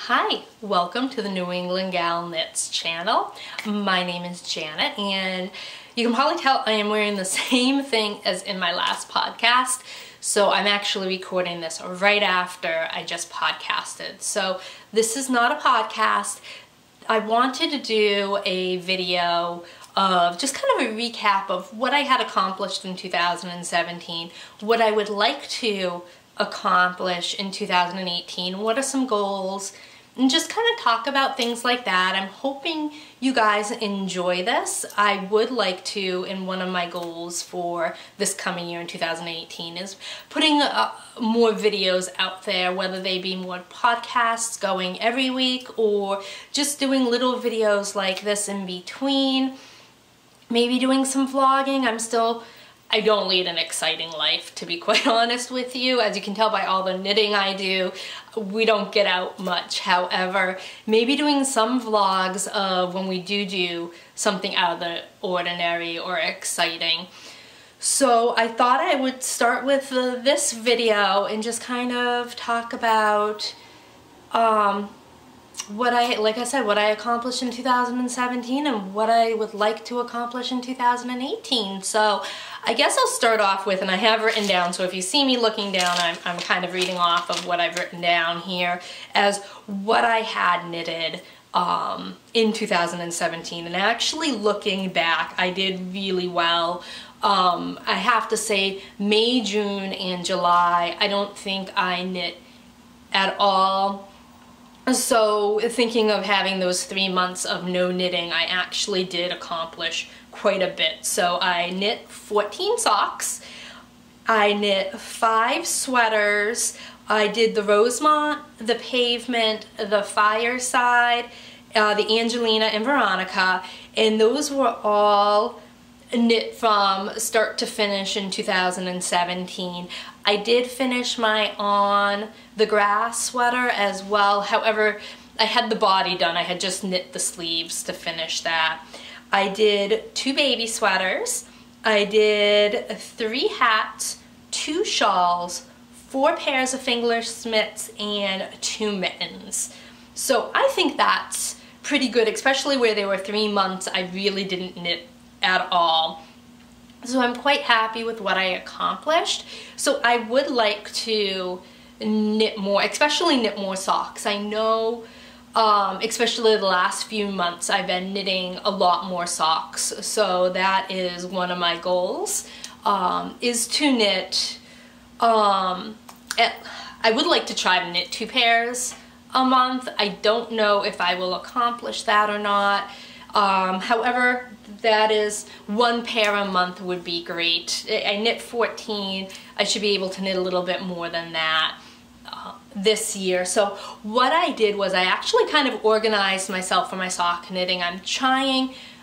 Hi, welcome to the New England Gal Knits channel. My name is Janet and you can probably tell I am wearing the same thing as in my last podcast. So I'm actually recording this right after I just podcasted. So this is not a podcast. I wanted to do a video of just kind of a recap of what I had accomplished in 2017, what I would like to accomplish in 2018, what are some goals, and just kind of talk about things like that. I'm hoping you guys enjoy this. I would like to, in one of my goals for this coming year in 2018, is putting more videos out there, whether they be more podcasts going every week or just doing little videos like this in between. Maybe doing some vlogging. I don't lead an exciting life, to be quite honest with you. As you can tell by all the knitting I do, we don't get out much. However, maybe doing some vlogs of when we do something out of the ordinary or exciting. So I thought I would start with this video and just kind of talk about what I accomplished in 2017 and what I would like to accomplish in 2018. So I guess I'll start off with, and I have written down, so if you see me looking down, I'm kind of reading off of what I've written down here as what I had knitted in 2017. And actually looking back, I did really well. I have to say May, June, and July, I don't think I knit at all. So thinking of having those 3 months of no knitting, I actually did accomplish quite a bit. So I knit 14 socks, I knit 5 sweaters, I did the Rosemont, the Pavement, the Fireside, the Angelina and Veronica, and those were all knit from start to finish in 2017. I did finish my On the Grass sweater as well. However, I had the body done. I had just knit the sleeves to finish that. I did 2 baby sweaters. I did 3 hats, 2 shawls, 4 pairs of fingerless mitts, and 2 mittens. So I think that's pretty good, especially where there were 3 months I really didn't knit at all. So I'm quite happy with what I accomplished. So I would like to knit more, especially knit more socks. I know, especially the last few months, I've been knitting a lot more socks. So that is one of my goals, is to knit, I would like to try to knit 2 pairs a month. I don't know if I will accomplish that or not. However, that is 1 pair a month would be great. I knit 14. I should be able to knit a little bit more than that this year. So what I did was I actually kind of organized myself for my sock knitting. I'm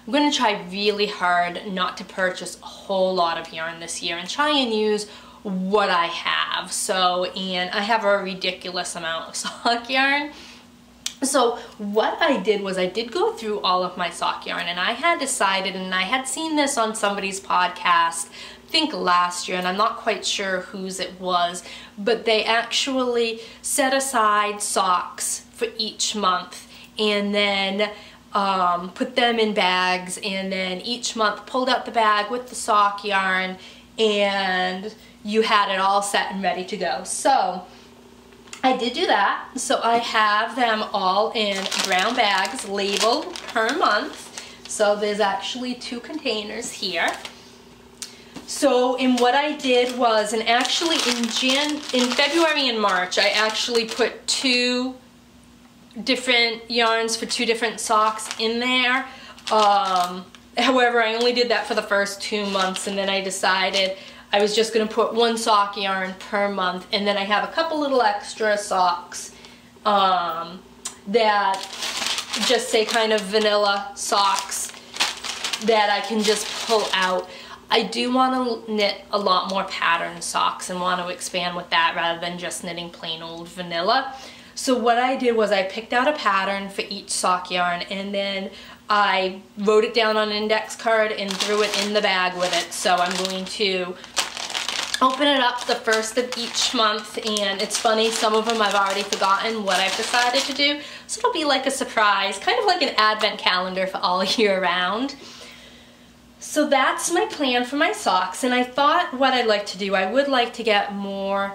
going to try really hard not to purchase a whole lot of yarn this year and try and use what I have. So, and I have a ridiculous amount of sock yarn. So what I did was I did go through all of my sock yarn, and I had decided, and I had seen this on somebody's podcast, I think last year, and I'm not quite sure whose it was, but they actually set aside socks for each month and then put them in bags, and then each month pulled out the bag with the sock yarn and you had it all set and ready to go. So I did do that. So I have them all in brown bags labeled per month. So there's actually 2 containers here. So in what I did was, and actually in February and March, I actually put 2 different yarns for 2 different socks in there. However, I only did that for the first 2 months, and then I decided I was just going to put 1 sock yarn per month, and then I have a couple little extra socks that just say kind of vanilla socks that I can just pull out. I do want to knit a lot more pattern socks and want to expand with that rather than just knitting plain old vanilla. So what I did was I picked out a pattern for each sock yarn, and then I wrote it down on an index card and threw it in the bag with it. So I'm going to open it up the first of each month, and it's funny, some of them I've already forgotten what I've decided to do, so it'll be like a surprise, kind of like an advent calendar for all year round. So that's my plan for my socks, and I thought what I'd like to do, I would like to get more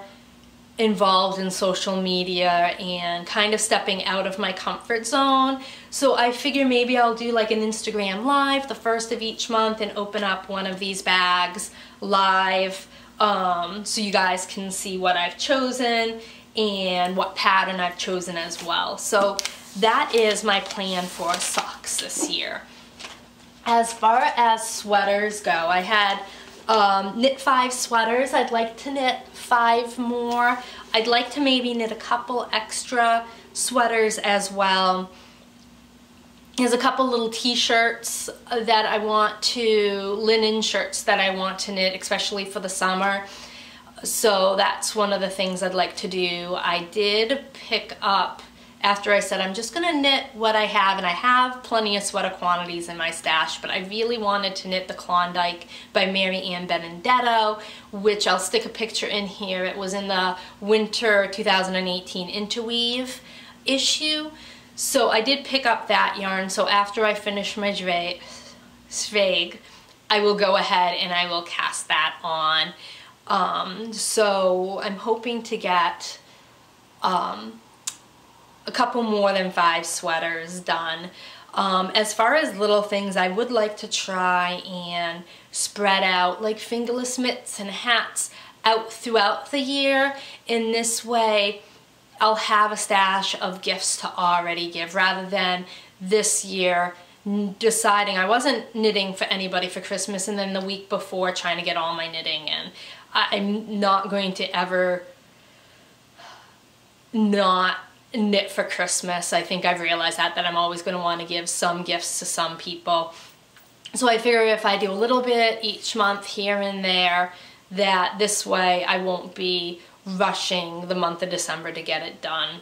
involved in social media and kind of stepping out of my comfort zone. So I figure maybe I'll do like an Instagram live the first of each month and open up one of these bags live, so you guys can see what I've chosen and what pattern I've chosen as well. So that is my plan for socks this year. As far as sweaters go, I had knit 5 sweaters. I'd like to knit 5 more. I'd like to maybe knit a couple extra sweaters as well. There's a couple little t-shirts that I want to, linen shirts that I want to knit, especially for the summer. So that's one of the things I'd like to do. I did pick up, after I said I'm just gonna knit what I have, and I have plenty of sweater quantities in my stash, but I really wanted to knit the Klondike by Mary Ann Benedetto, which I'll stick a picture in here. It was in the winter 2018 interweave issue. So I did pick up that yarn, so after I finish my Zweig, I will go ahead and I will cast that on. So I'm hoping to get a couple more than 5 sweaters done. As far as little things, I would like to try and spread out like fingerless mitts and hats out throughout the year. In this way, I'll have a stash of gifts to already give, rather than this year deciding I wasn't knitting for anybody for Christmas and then the week before trying to get all my knitting in. I'm not going to ever not knit for Christmas. I think I've realized that I'm always going to want to give some gifts to some people. So I figure if I do a little bit each month here and there, that this way I won't be rushing the month of December to get it done.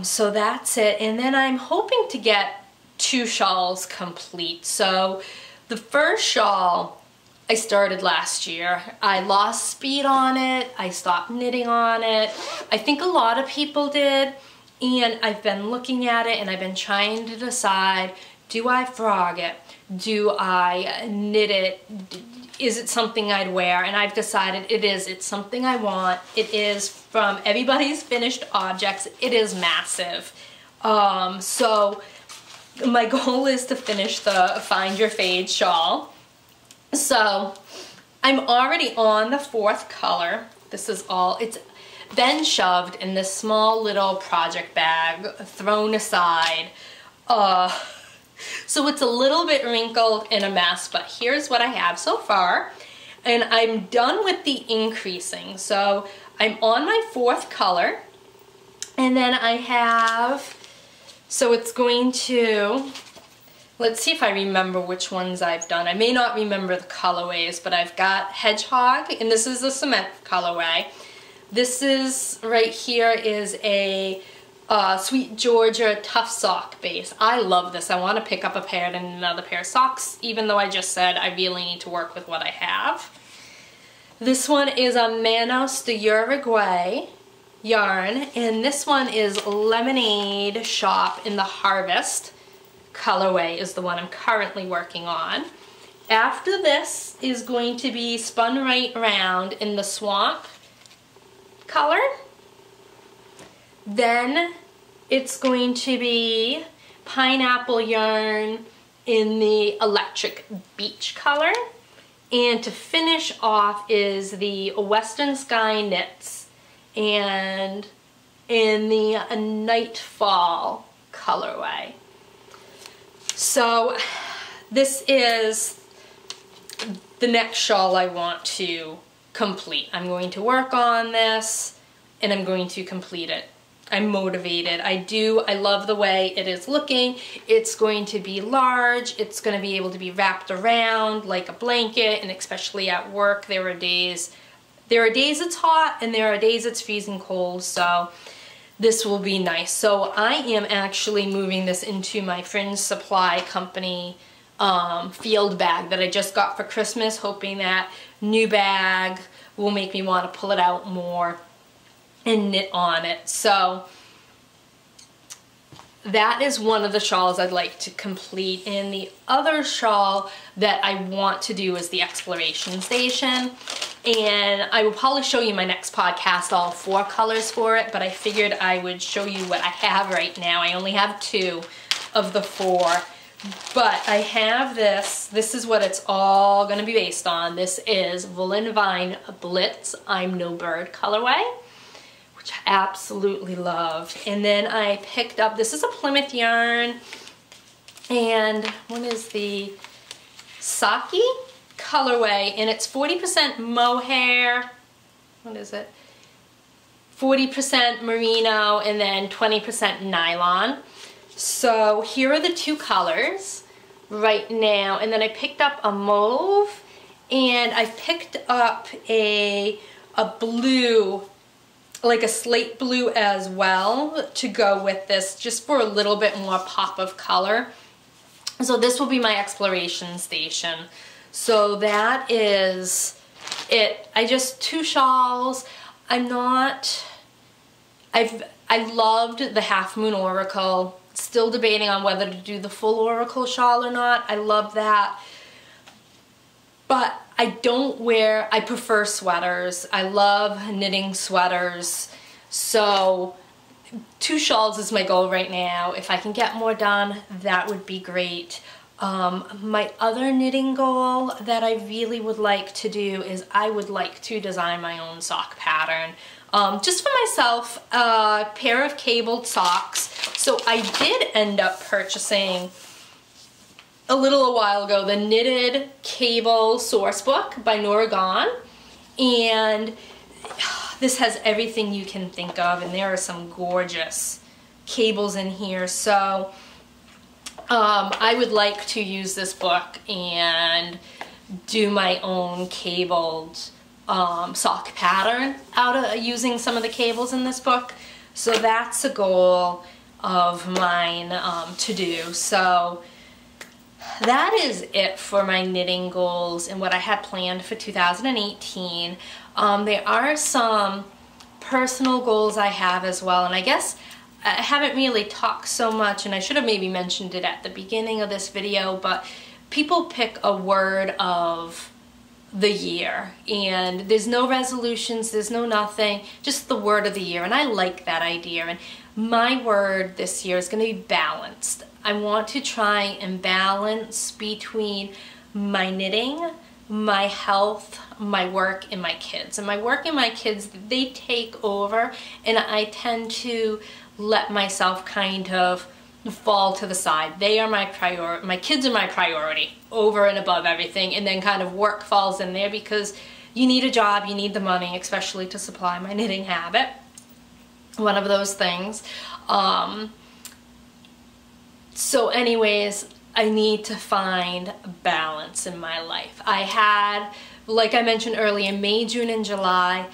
So that's it. And then I'm hoping to get 2 shawls complete. So the first shawl I started last year. I lost speed on it. I stopped knitting on it. I think a lot of people did. And I've been looking at it and I've been trying to decide, do I frog it? Do I knit it? Is it something I'd wear? And I've decided it is. It's something I want. It is from Everybody's Finished Objects. It is massive. So my goal is to finish the Find Your Fade shawl. So I'm already on the 4th color. This is all, it's been shoved in this small little project bag, thrown aside. So it's a little bit wrinkled and a mess, but here's what I have so far. And I'm done with the increasing. So I'm on my 4th color. And then I have, so it's going to, let's see if I remember which ones I've done. I may not remember the colorways, but I've got Hedgehog, and this is the cement colorway. This is, right here is a Sweet Georgia Tough Sock base. I love this. I want to pick up a pair and another pair of socks, even though I just said I really need to work with what I have. This one is a Manos de Uruguay yarn, and this one is Lemonade Shop in the Harvest colorway is the one I'm currently working on. After this is going to be Spun Right Round in the Swamp color. Then it's going to be Pineapple Yarn in the Electric Beach color. And to finish off is the Western Sky Knits and in the Nightfall colorway. So this is the next shawl I want to complete. I'm going to work on this and I'm going to complete it. I'm motivated. I love the way it is looking. It's going to be large. It's going to be able to be wrapped around like a blanket, and especially at work there are days it's hot and there are days it's freezing cold, so this will be nice. So I am actually moving this into my Fringe Supply Company field bag that I just got for Christmas, hoping that new bag will make me want to pull it out more and knit on it. So that is one of the shawls I'd like to complete. And the other shawl that I want to do is the exploration station. And I will probably show you my next podcast all 4 colors for it, but I figured I would show you what I have right now. I only have 2 of the 4, but I have this. This is what it's all gonna be based on. This is Woolen Vine Blitz I'm No Bird colorway, which I absolutely loved. And then I picked up, this is a Plymouth yarn, and what is the Saki colorway, and it's 40% mohair, what is it, 40% merino, and then 20% nylon. So here are the 2 colors right now, and then I picked up a mauve, and I picked up a blue, like a slate blue as well, to go with this, just for a little bit more pop of color. So this will be my exploration station. So that is it. I just 2 shawls. I loved the Half Moon Oracle. Still debating on whether to do the full Oracle shawl or not. I love that. But I prefer sweaters. I love knitting sweaters. So 2 shawls is my goal right now. If I can get more done, that would be great. My other knitting goal that I really would like to do is I would like to design my own sock pattern. Just for myself, a pair of cabled socks. So I did end up purchasing a while ago the Knitted Cable Source Book by Nora Gone, and this has everything you can think of, and there are some gorgeous cables in here. So I would like to use this book and do my own cabled sock pattern out of using some of the cables in this book. So that's a goal of mine to do. So that is it for my knitting goals and what I had planned for 2018. There are some personal goals I have as well, and I guess I haven't really talked so much, and I should have maybe mentioned it at the beginning of this video, but people pick a word of the year, and there's no resolutions, there's no nothing, just the word of the year, and I like that idea. And my word this year is going to be balanced. I want to try and balance between my knitting, my health, my work, and my kids. And my work and my kids, they take over, and I tend to let myself kind of fall to the side. They are my priority. My kids are my priority over and above everything, and then kind of work falls in there because you need a job, you need the money, especially to supply my knitting habit. One of those things. So anyways, I need to find balance in my life. I had, like I mentioned earlier, May, June, and July,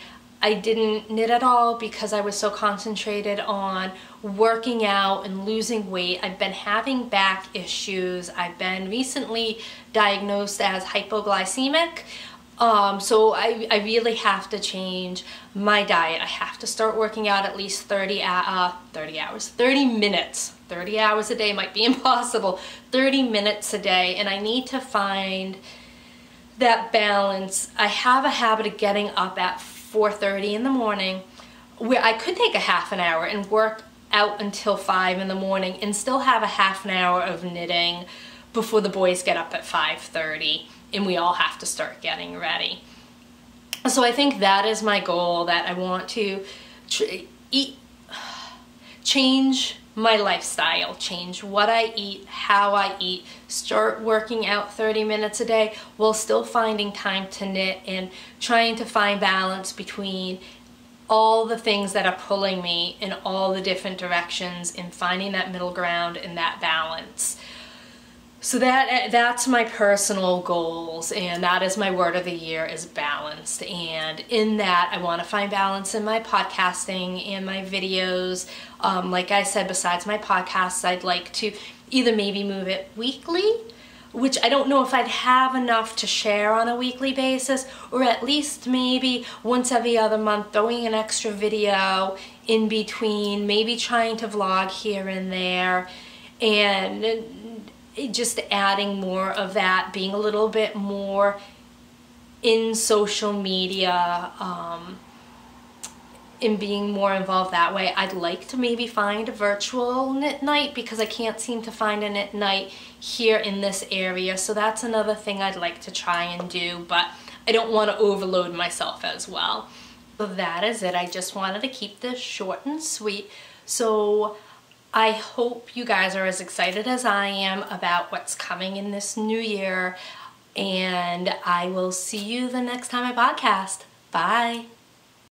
I didn't knit at all because I was so concentrated on working out and losing weight. I've been having back issues. I've been recently diagnosed as hypoglycemic. So I really have to change my diet. I have to start working out at least 30 minutes. 30 hours a day might be impossible. 30 minutes a day, and I need to find that balance. I have a habit of getting up at 4:30 in the morning, where I could take a half an hour and work out until 5 in the morning and still have a half an hour of knitting before the boys get up at 5:30 and we all have to start getting ready. So I think that is my goal, that I want to change my lifestyle, change what I eat, how I eat, start working out 30 minutes a day while still finding time to knit and trying to find balance between all the things that are pulling me in all the different directions and finding that middle ground and that balance. So that's my personal goals, and that is my word of the year, is balanced. And in that, I want to find balance in my podcasting and my videos. Like I said, besides my podcasts, I'd like to either maybe move it weekly, which I don't know if I'd have enough to share on a weekly basis, or at least maybe once every other month throwing an extra video in between, maybe trying to vlog here and there, and just adding more of that, being a little bit more in social media, in being more involved that way. I'd like to maybe find a virtual knit night because I can't seem to find a knit night here in this area, so that's another thing I'd like to try and do, but I don't want to overload myself as well. So that is it. I just wanted to keep this short and sweet. So I hope you guys are as excited as I am about what's coming in this new year, and I will see you the next time I podcast. Bye.